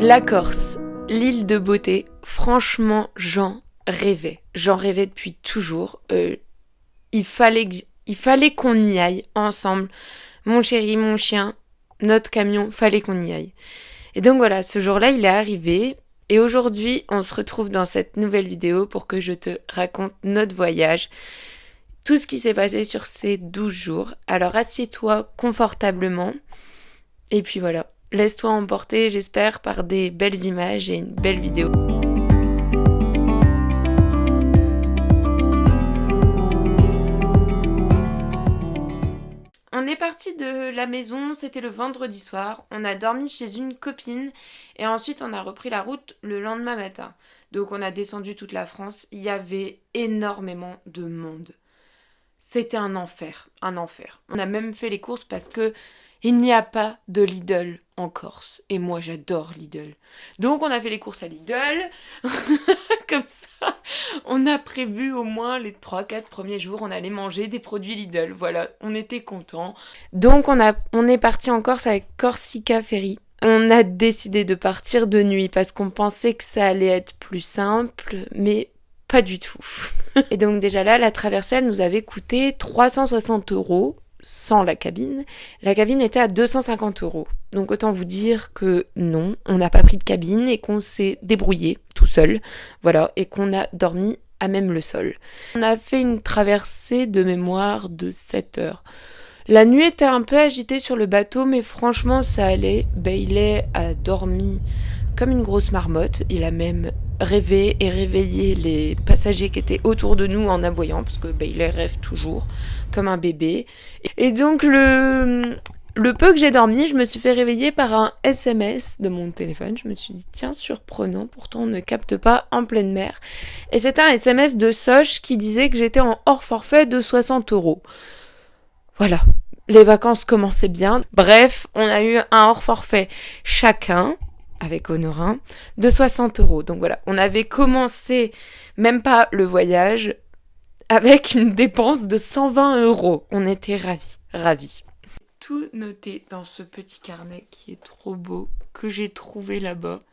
La Corse, l'île de beauté, franchement, j'en rêvais. J'en rêvais depuis toujours. Il fallait qu'on y aille ensemble. Mon chéri, mon chien, notre camion, fallait qu'on y aille. Et donc voilà, ce jour-là, il est arrivé. Et aujourd'hui, on se retrouve dans cette nouvelle vidéo pour que je te raconte notre voyage. Tout ce qui s'est passé sur ces 12 jours. Alors assieds-toi confortablement. Et puis voilà. Laisse-toi emporter, j'espère, par des belles images et une belle vidéo. On est parti de la maison, c'était le vendredi soir. On a dormi chez une copine et ensuite on a repris la route le lendemain matin. Donc on a descendu toute la France. Il y avait énormément de monde. C'était un enfer, un enfer. On a même fait les courses parce que il n'y a pas de Lidl en Corse. Et moi, j'adore Lidl. Donc, on a fait les courses à Lidl. Comme ça, on a prévu au moins les 3-4 premiers jours, on allait manger des produits Lidl. Voilà, on était contents. Donc, on est parti en Corse avec Corsica Ferry. On a décidé de partir de nuit parce qu'on pensait que ça allait être plus simple, mais pas du tout. Et donc déjà là, la traversée, elle nous avait coûté 360 € sans la cabine. La cabine était à 250 €. Donc autant vous dire que non, on n'a pas pris de cabine et qu'on s'est débrouillé tout seul. Voilà, et qu'on a dormi à même le sol. On a fait une traversée de mémoire de 7 heures. La nuit était un peu agitée sur le bateau, mais franchement ça allait. Bailey a dormi comme une grosse marmotte. Il a même rêvé et réveillé les passagers qui étaient autour de nous en aboyant, parce que Bailey rêve toujours comme un bébé. Et donc le peu que j'ai dormi, je me suis fait réveiller par un SMS de mon téléphone. Je me suis dit, tiens, surprenant, pourtant on ne capte pas en pleine mer. Et c'était un SMS de Soch qui disait que j'étais en hors forfait de 60 €. Voilà, les vacances commençaient bien. Bref, on a eu un hors forfait chacun, avec Honorin, de 60 €. Donc voilà, on avait commencé même pas le voyage avec une dépense de 120 €. On était ravis. Tout noté dans ce petit carnet qui est trop beau, que j'ai trouvé là-bas.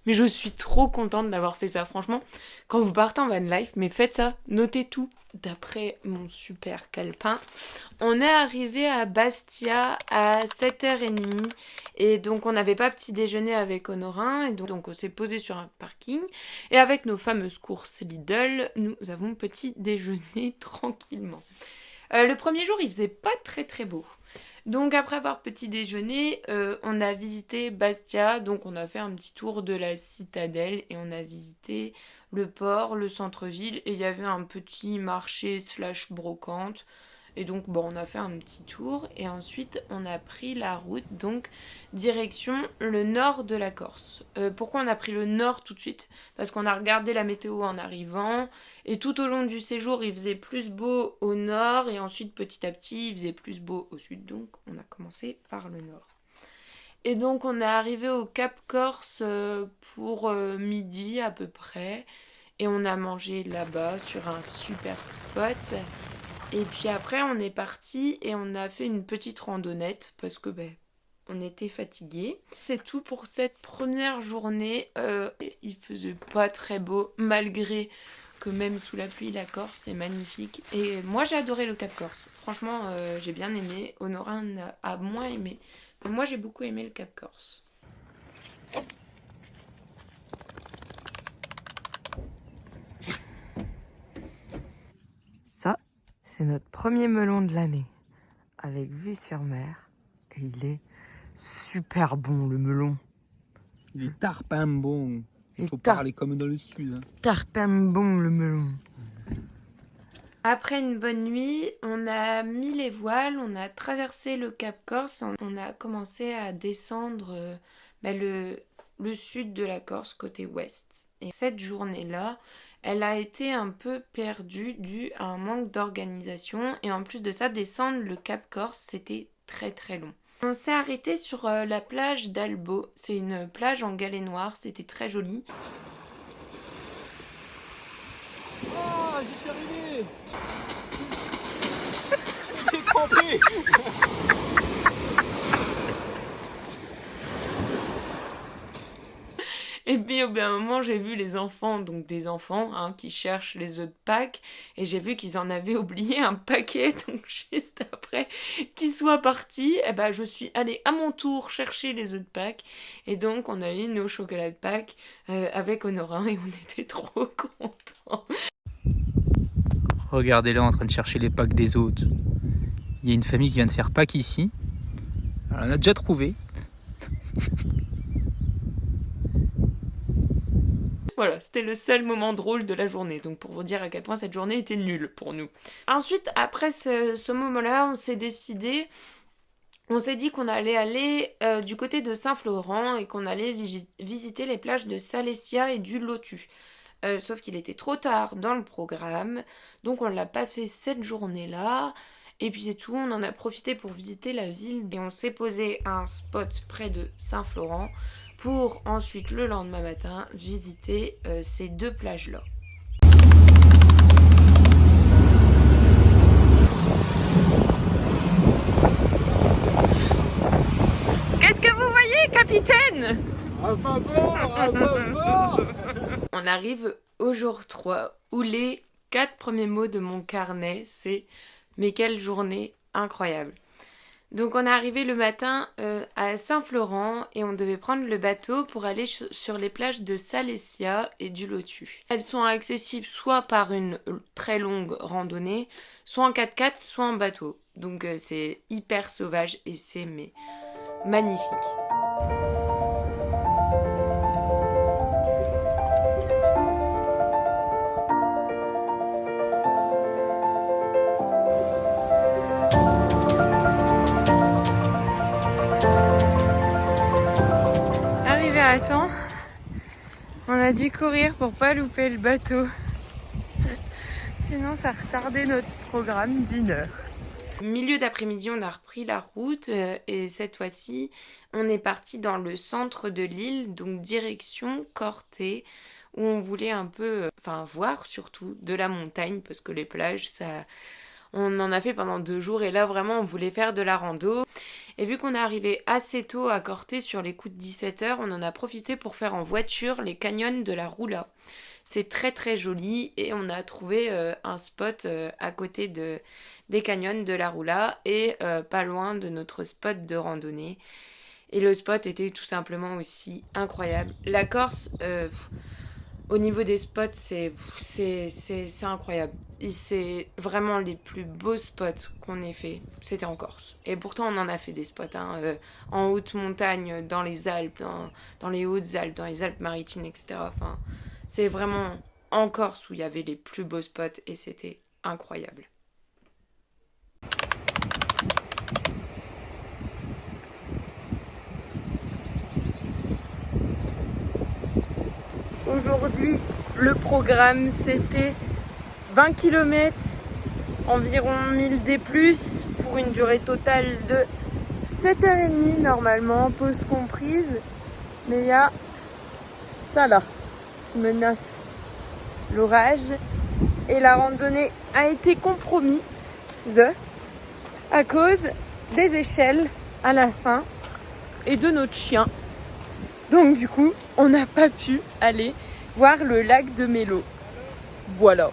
Mais je suis trop contente d'avoir fait ça. Franchement, quand vous partez en van life, mais faites ça, notez tout. D'après mon super calepin, on est arrivé à Bastia à 7h30. Et donc, on n'avait pas petit déjeuner avec Honorin. Et donc on s'est posé sur un parking. Et avec nos fameuses courses Lidl, nous avons petit déjeuner tranquillement. Le premier jour, il faisait pas très très beau. Donc après avoir petit déjeuner, on a visité Bastia, donc on a fait un petit tour de la citadelle et on a visité le port, le centre-ville et il y avait un petit marché / brocante. Et donc bon, on a fait un petit tour et ensuite on a pris la route, donc direction le nord de la Corse. Pourquoi on a pris le nord tout de suite ? Parce qu'on a regardé la météo en arrivant et tout au long du séjour il faisait plus beau au nord et ensuite petit à petit il faisait plus beau au sud, donc on a commencé par le nord. Et donc on est arrivé au Cap Corse pour midi à peu près et on a mangé là-bas sur un super spot. Et puis après, on est parti et on a fait une petite randonnette parce que on était fatigués. C'est tout pour cette première journée. Il faisait pas très beau malgré que même sous la pluie, la Corse, c'est magnifique. Et moi, j'ai adoré le Cap Corse. Franchement, j'ai bien aimé. Honorin a moins aimé. Mais moi, j'ai beaucoup aimé le Cap Corse. Ça, c'est notre premier melon de l'année, avec vue sur mer. Et il est super bon, le melon. Il est tarpin bon. Il faut parler comme dans le sud. Hein. Tarpin bon, le melon. Après une bonne nuit, on a mis les voiles, on a traversé le Cap Corse, on a commencé à descendre le sud de la Corse, côté ouest. Et cette journée-là, elle a été un peu perdue dû à un manque d'organisation. Et en plus de ça, descendre le Cap Corse, c'était très très long. On s'est arrêté sur la plage d'Albo. C'est une plage en galets noirs, c'était très joli. Oh, j'y suis arrivé. J'ai trempé. Et puis au bout d'un moment, j'ai vu les enfants, donc des enfants hein, qui cherchent les œufs de Pâques, et j'ai vu qu'ils en avaient oublié un paquet, donc juste après qu'ils soient partis, eh ben, je suis allée à mon tour chercher les œufs de Pâques, et donc on a eu nos chocolats de Pâques avec Honorin, et on était trop contents. Regardez-le en train de chercher les Pâques des autres. Il y a une famille qui vient de faire Pâques ici. Alors, on a déjà trouvé. Voilà, c'était le seul moment drôle de la journée, donc pour vous dire à quel point cette journée était nulle pour nous. Ensuite, après ce moment-là, on s'est dit qu'on allait aller du côté de Saint-Florent et qu'on allait visiter les plages de Salessia et du Lotus. Sauf qu'il était trop tard dans le programme, donc on ne l'a pas fait cette journée-là. Et puis c'est tout, on en a profité pour visiter la ville et on s'est posé à un spot près de Saint-Florent pour ensuite le lendemain matin visiter ces deux plages-là. Qu'est-ce que vous voyez, capitaine ? À favor. On arrive au jour 3 où les 4 premiers mots de mon carnet, c'est « Mais quelle journée incroyable !» Donc on est arrivé le matin à Saint-Florent et on devait prendre le bateau pour aller sur les plages de Salessia et du Lotus. Elles sont accessibles soit par une très longue randonnée, soit en 4x4, soit en bateau. Donc c'est hyper sauvage et c'est magnifique. Arrivé à temps, on a dû courir pour pas louper le bateau. Sinon ça retardait notre programme d'1 heure. Milieu d'après-midi, on a repris la route et cette fois-ci, on est parti dans le centre de l'île, donc direction Corté, où on voulait un peu, voir surtout de la montagne, parce que les plages, on en a fait pendant 2 jours et là vraiment on voulait faire de la rando. Et vu qu'on est arrivé assez tôt à Corté sur les coups de 17h, on en a profité pour faire en voiture les canyons de la Roula. C'est très très joli et on a trouvé un spot à côté des canyons de la Roula et pas loin de notre spot de randonnée. Et le spot était tout simplement aussi incroyable. La Corse, au niveau des spots, c'est incroyable. C'est vraiment les plus beaux spots qu'on ait fait. C'était en Corse. Et pourtant, on en a fait des spots en haute montagne, dans les Alpes, dans les Hautes-Alpes, dans les Alpes-Maritimes, etc. Enfin, c'est vraiment en Corse où il y avait les plus beaux spots et c'était incroyable. Aujourd'hui, le programme, c'était 20 km, environ 1000 D+, pour une durée totale de 7h30 normalement, pause comprise. Mais il y a ça là, qui menace l'orage. Et la randonnée a été compromise à cause des échelles à la fin et de notre chien. Donc du coup, on n'a pas pu aller voir le lac de Mélo. Voilà.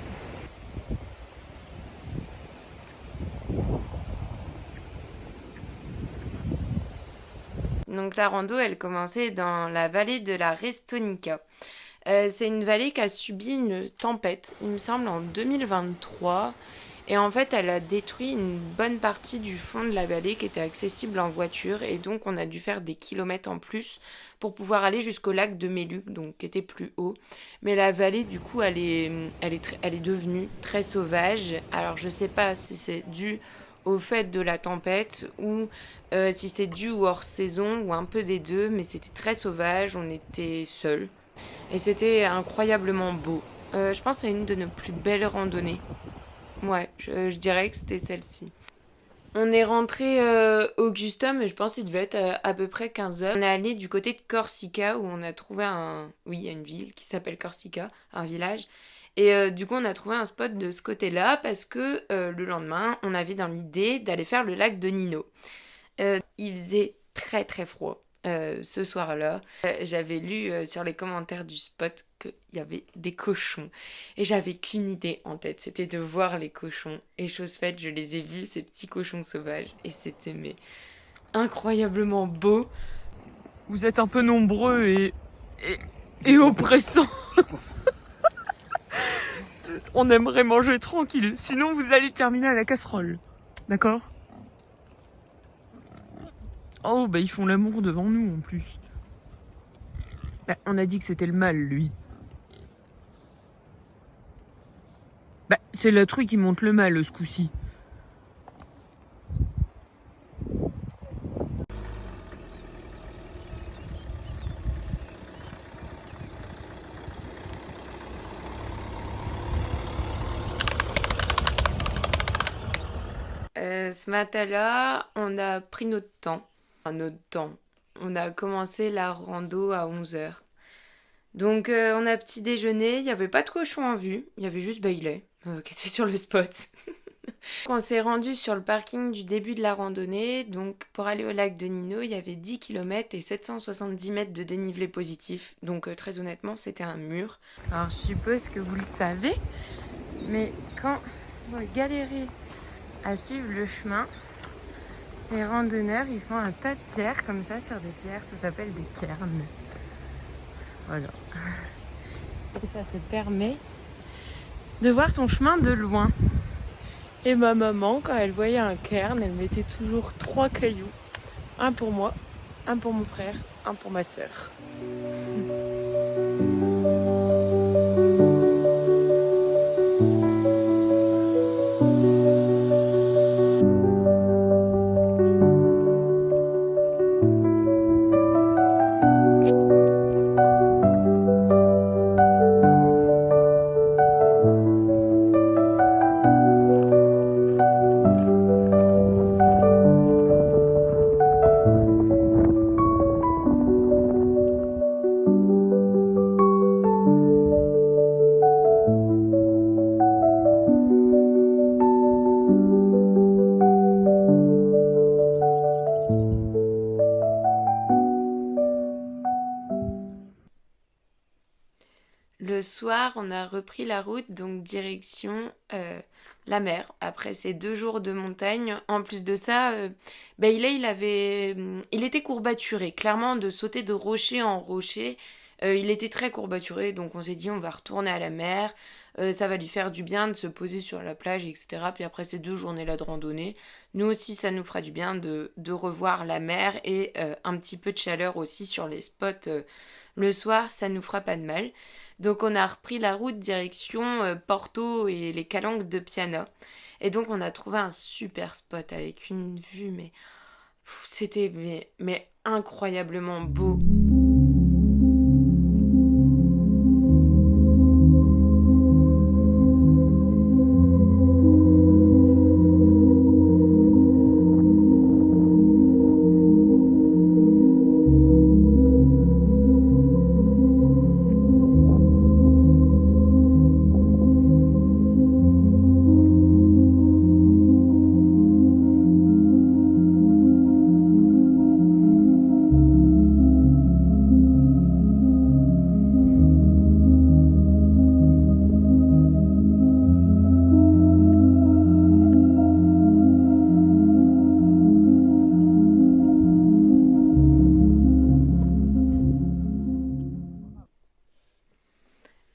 Donc la rando, elle commençait dans la vallée de la Restonica. C'est une vallée qui a subi une tempête, il me semble, en 2023. Et en fait, elle a détruit une bonne partie du fond de la vallée qui était accessible en voiture. Et donc, on a dû faire des kilomètres en plus pour pouvoir aller jusqu'au lac de Méluc, donc qui était plus haut. Mais la vallée, du coup, elle est devenue très sauvage. Alors, je sais pas si c'est dû au fait de la tempête ou si c'est dû au hors-saison ou un peu des deux. Mais c'était très sauvage, on était seuls. Et c'était incroyablement beau. Je pense que c'est une de nos plus belles randonnées. Ouais, je dirais que c'était celle-ci. On est rentré Augustin, mais je pense qu'il devait être à peu près 15h. On est allé du côté de Corsica où on a trouvé il y a une ville qui s'appelle Corsica, un village. Et du coup, on a trouvé un spot de ce côté-là parce que le lendemain, on avait dans l'idée d'aller faire le lac de Nino. Il faisait très très froid. ce soir-là. J'avais lu sur les commentaires du spot qu'il y avait des cochons. Et j'avais qu'une idée en tête, c'était de voir les cochons. Et chose faite, je les ai vus, ces petits cochons sauvages. Et c'était mais incroyablement beau. Vous êtes un peu nombreux et oppressants. On aimerait manger tranquille, sinon vous allez terminer à la casserole. D'accord? Oh, bah ils font l'amour devant nous en plus. Bah, on a dit que c'était le mâle, lui. Bah, c'est la truie qui monte le mâle ce coup-ci. Ce matin-là, on a pris notre temps. Enfin, notre temps. On a commencé la rando à 11h. Donc on a petit déjeuner, il n'y avait pas de cochon en vue, il y avait juste Bailey qui était sur le spot. On s'est rendu sur le parking du début de la randonnée, donc pour aller au lac de Nino, il y avait 10 km et 770 mètres de dénivelé positif, donc très honnêtement c'était un mur. Alors je suppose que vous le savez, mais quand vous galérez à suivre le chemin, les randonneurs ils font un tas de pierres comme ça sur des pierres, ça s'appelle des cairns. Voilà. Et ça te permet de voir ton chemin de loin. Et ma maman, quand elle voyait un cairn, elle mettait toujours 3 cailloux. Un pour moi, un pour mon frère, un pour ma sœur. Le soir, on a repris la route, donc direction la mer. Après ces 2 jours de montagne, en plus de ça, Bailey, il était courbaturé. Clairement, de sauter de rocher en rocher, il était très courbaturé. Donc on s'est dit, on va retourner à la mer. Ça va lui faire du bien de se poser sur la plage, etc. Puis après ces 2 journées-là de randonnée, nous aussi, ça nous fera du bien de revoir la mer et un petit peu de chaleur aussi sur les spots. Le soir, ça nous fera pas de mal. Donc on a repris la route direction Porto et les calanques de Piana. Et donc on a trouvé un super spot avec une vue, mais c'était mais incroyablement beau.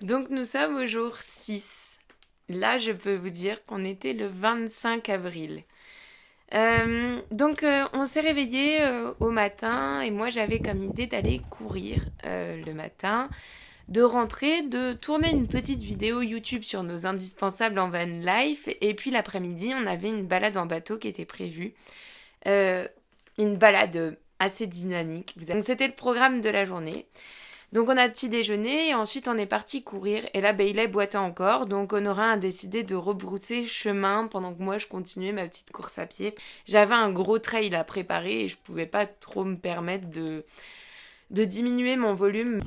Donc nous sommes au jour 6. Là, je peux vous dire qu'on était le 25 avril. On s'est réveillé au matin et moi j'avais comme idée d'aller courir le matin, de rentrer, de tourner une petite vidéo YouTube sur nos indispensables en van life et puis l'après-midi on avait une balade en bateau qui était prévue. Une balade assez dynamique. Donc c'était le programme de la journée. Donc on a petit déjeuner et ensuite on est parti courir. Et là Bailey boitait encore, donc Honora a décidé de rebrousser chemin pendant que moi je continuais ma petite course à pied. J'avais un gros trail à préparer et je pouvais pas trop me permettre de diminuer mon volume.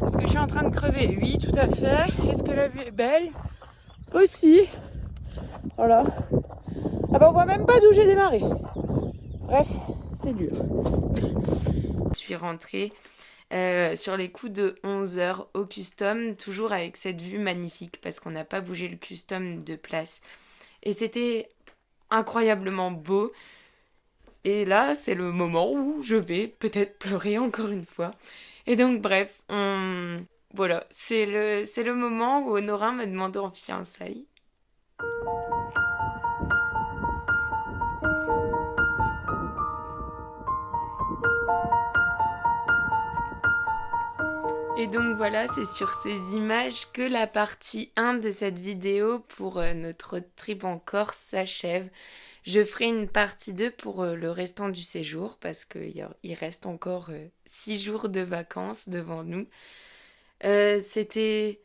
Est-ce que je suis en train de crever? Oui, tout à fait. Est-ce que la vue est belle? Aussi. Voilà. Ah bah on voit même pas d'où j'ai démarré. Bref, c'est c'est dur. Je suis rentrée sur les coups de 11 h au custom, toujours avec cette vue magnifique parce qu'on n'a pas bougé le custom de place. Et c'était incroyablement beau. Et là, c'est le moment où je vais peut-être pleurer encore une fois. Et donc, bref, voilà, c'est le moment où Honorin m'a demandé en fiançailles. Et donc voilà, c'est sur ces images que la partie 1 de cette vidéo pour notre road trip en Corse s'achève. Je ferai une partie 2 pour le restant du séjour parce qu'il reste encore 6 jours de vacances devant nous. C'était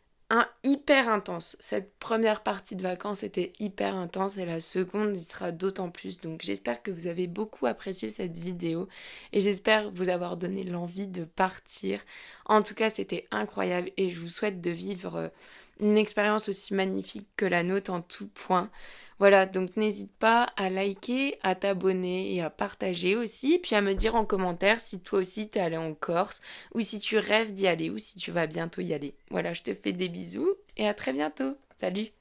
hyper intense. Cette première partie de vacances était hyper intense et la seconde, il sera d'autant plus. Donc j'espère que vous avez beaucoup apprécié cette vidéo et j'espère vous avoir donné l'envie de partir. En tout cas, c'était incroyable et je vous souhaite de vivre une expérience aussi magnifique que la nôtre en tout point. Voilà, donc n'hésite pas à liker, à t'abonner et à partager aussi, puis à me dire en commentaire si toi aussi t'es allé en Corse, ou si tu rêves d'y aller, ou si tu vas bientôt y aller. Voilà, je te fais des bisous et à très bientôt. Salut!